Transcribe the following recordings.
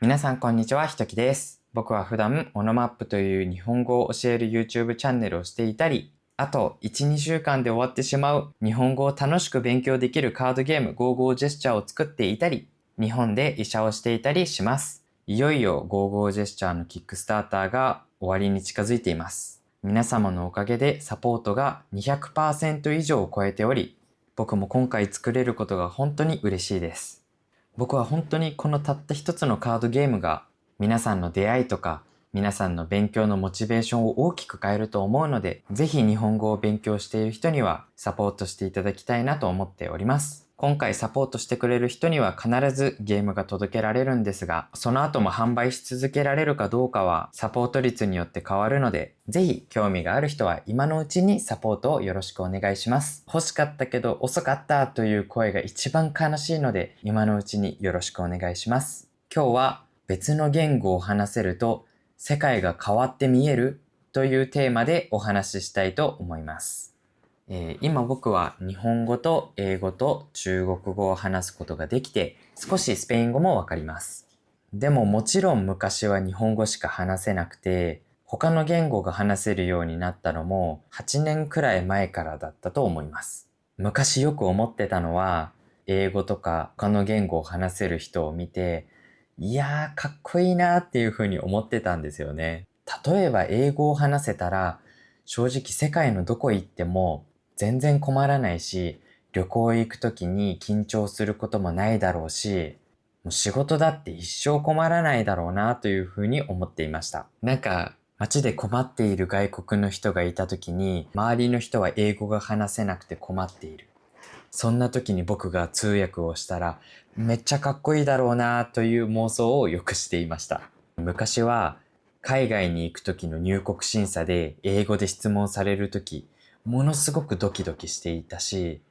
皆さんこんにちは、ひときです。僕は普段オノマップという日本語を教える YouTube チャンネルをしていたり、あと1、2週間で終わってしまう日本語を楽しく勉強できるカードゲーム GoGo ジェスチャーを作っていたり、日本で医者をしていたりします。いよいよ GoGo ジェスチャーのキックスターターが終わりに近づいています。皆様のおかげでサポートが 200% 以上を超えており、僕も今回作れることが本当に嬉しいです。僕は本当にこのたった一つのカードゲームが皆さんの出会いとか皆さんの勉強のモチベーションを大きく変えると思うので、ぜひ日本語を勉強している人にはサポートしていただきたいなと思っております。今回サポートしてくれる人には必ずゲームが届けられるんですが、その後も販売し続けられるかどうかはサポート率によって変わるので、ぜひ興味がある人は今のうちにサポートをよろしくお願いします。欲しかったけど遅かったという声が一番悲しいので、今のうちによろしくお願いします。今日は別の言語を話せると世界が変わって見えるというテーマでお話ししたいと思います。今僕は日本語と英語と中国語を話すことができて、少しスペイン語もわかります。でももちろん昔は日本語しか話せなくて、他の言語が話せるようになったのも8年くらい前からだったと思います。昔よく思ってたのは、英語とか他の言語を話せる人を見て、いやーかっこいいなーっていう風に思ってたんですよね。例えば英語を話せたら、正直世界のどこ行っても全然困らないし、旅行行くときに緊張することもないだろうし、もう仕事だって一生困らないだろうなというふうに思っていました。なんか街で困っている外国の人がいたときに、周りの人は英語が話せなくて困っている。そんな時に僕が通訳をしたら、めっちゃかっこいいだろうなという妄想をよくしていました。昔は海外に行く時の入国審査で英語で質問される時、ものすごくドキドキしていたし、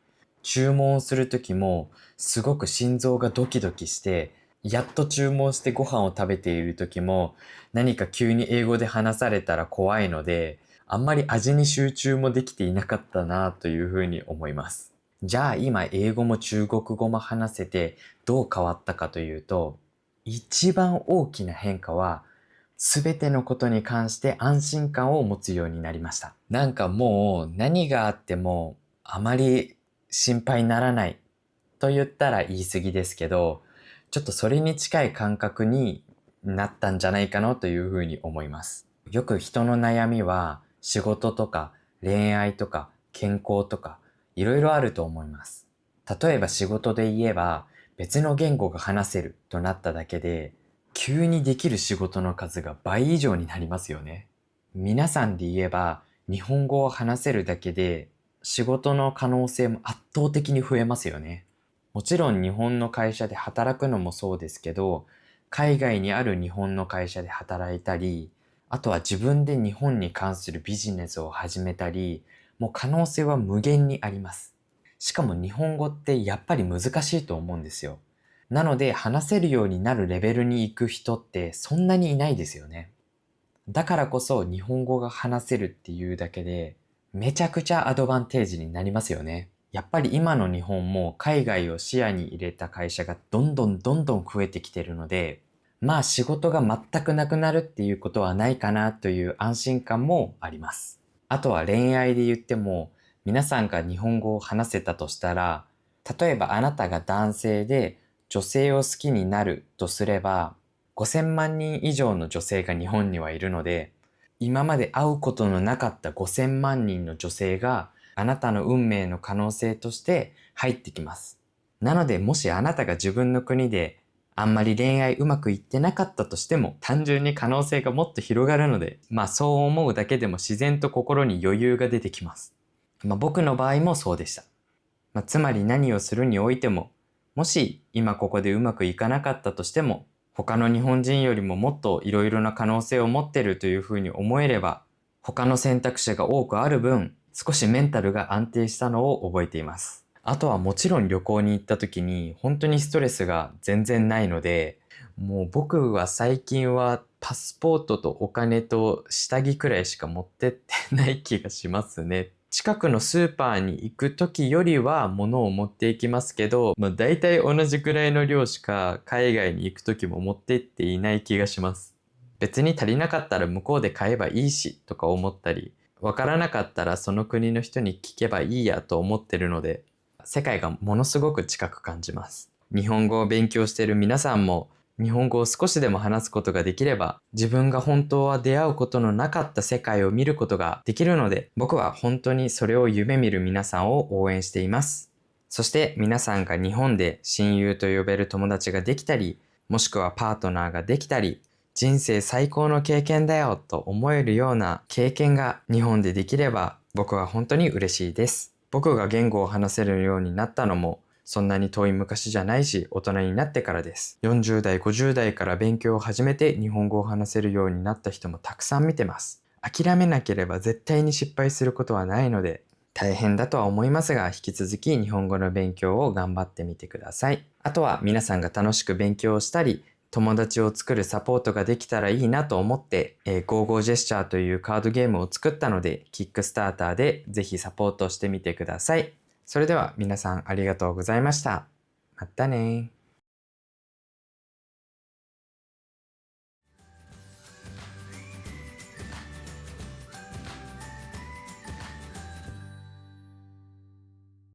注文する時もすごく心臓がドキドキして、やっと注文してご飯を食べている時も何か急に英語で話されたら怖いので、あんまり味に集中もできていなかったなというふうに思います。じゃあ今英語も中国語も話せてどう変わったかというと、一番大きな変化はすべてのことに関して安心感を持つようになりました。なんかもう何があってもあまり心配にならないと言ったら言い過ぎですけど、ちょっとそれに近い感覚になったんじゃないかなというふうに思います。よく人の悩みは仕事とか恋愛とか健康とかいろいろあると思います。例えば仕事で言えば別の言語が話せるとなっただけで急にできる仕事の数が倍以上になりますよね。皆さんで言えば日本語を話せるだけで仕事の可能性も圧倒的に増えますよね。もちろん日本の会社で働くのもそうですけど、海外にある日本の会社で働いたり、あとは自分で日本に関するビジネスを始めたり、もう可能性は無限にあります。しかも日本語ってやっぱり難しいと思うんですよ。なので話せるようになるレベルに行く人ってそんなにいないですよね。だからこそ日本語が話せるっていうだけでめちゃくちゃアドバンテージになりますよね。やっぱり今の日本も海外を視野に入れた会社がどんどん増えてきてるので、まあ仕事が全くなくなるっていうことはないかなという安心感もあります。あとは恋愛で言っても、皆さんが日本語を話せたとしたら、例えばあなたが男性で女性を好きになるとすれば、5000万人以上の女性が日本にはいるので、今まで会うことのなかった5000万人の女性があなたの運命の可能性として入ってきます。なのでもしあなたが自分の国であんまり恋愛うまくいってなかったとしても単純に可能性がもっと広がるので、そう思うだけでも自然と心に余裕が出てきます。僕の場合もそうでした。つまり何をするにおいても、もし今ここでうまくいかなかったとしても、他の日本人よりももっといろいろな可能性を持っているというふうに思えれば、他の選択肢が多くある分、少しメンタルが安定したのを覚えています。あとはもちろん旅行に行った時に本当にストレスが全然ないので、もう僕は最近はパスポートとお金と下着くらいしか持ってってない気がしますね。近くのスーパーに行く時よりは物を持っていきますけど、大体同じくらいの量しか海外に行く時も持って行っていない気がします。別に足りなかったら向こうで買えばいいしとか思ったり、わからなかったらその国の人に聞けばいいやと思ってるので、世界がものすごく近く感じます。日本語を勉強している皆さんも、日本語を少しでも話すことができれば、自分が本当は出会うことのなかった世界を見ることができるので、僕は本当にそれを夢見る皆さんを応援しています。そして皆さんが日本で親友と呼べる友達ができたり、もしくはパートナーができたり、人生最高の経験だよと思えるような経験が日本でできれば、僕は本当に嬉しいです。僕が言語を話せるようになったのも、そんなに遠い昔じゃないし、大人になってからです。40代、50代から勉強を始めて日本語を話せるようになった人もたくさん見てます。諦めなければ絶対に失敗することはないので、大変だとは思いますが、引き続き日本語の勉強を頑張ってみてください。あとは皆さんが楽しく勉強をしたり、友達を作るサポートができたらいいなと思って、GoGo ジェスチャーというカードゲームを作ったので、キックスターターでぜひサポートしてみてください。それでは皆さんありがとうございました。またね。